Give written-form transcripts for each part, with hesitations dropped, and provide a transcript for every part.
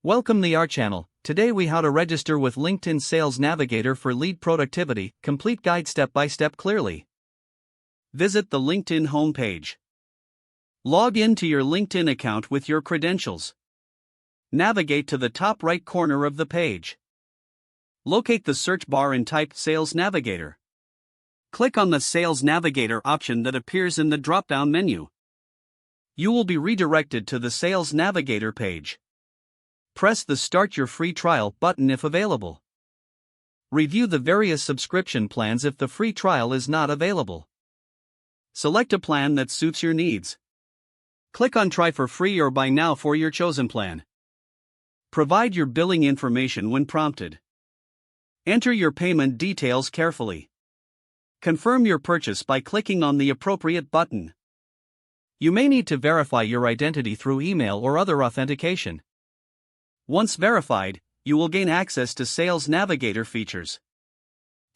Welcome to our channel. Today we how to register with LinkedIn Sales Navigator for lead productivity, complete guide step by step clearly. Visit the LinkedIn homepage. Log in to your LinkedIn account with your credentials. Navigate to the top right corner of the page. Locate the search bar and type Sales Navigator. Click on the Sales Navigator option that appears in the drop-down menu. You will be redirected to the Sales Navigator page. Press the Start Your Free Trial button if available. Review the various subscription plans if the free trial is not available. Select a plan that suits your needs. Click on Try for free or Buy Now for your chosen plan. Provide your billing information when prompted. Enter your payment details carefully. Confirm your purchase by clicking on the appropriate button. You may need to verify your identity through email or other authentication. Once verified, you will gain access to Sales Navigator features.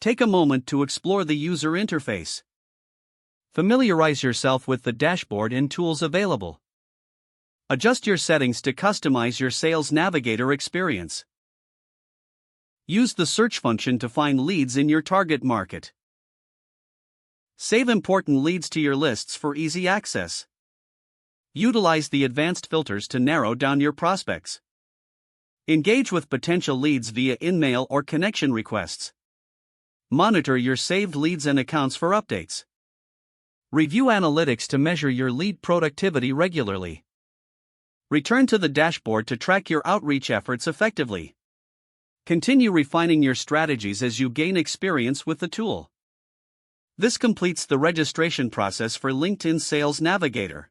Take a moment to explore the user interface. Familiarize yourself with the dashboard and tools available. Adjust your settings to customize your Sales Navigator experience. Use the search function to find leads in your target market. Save important leads to your lists for easy access. Utilize the advanced filters to narrow down your prospects. Engage with potential leads via in-mail or connection requests. Monitor your saved leads and accounts for updates. Review analytics to measure your lead productivity regularly. Return to the dashboard to track your outreach efforts effectively. Continue refining your strategies as you gain experience with the tool. This completes the registration process for LinkedIn Sales Navigator.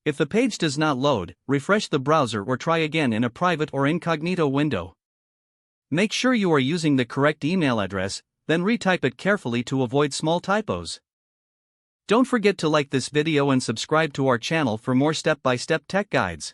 If the page does not load, refresh the browser or try again in a private or incognito window. Make sure you are using the correct email address, then retype it carefully to avoid small typos. Don't forget to like this video and subscribe to our channel for more step-by-step tech guides.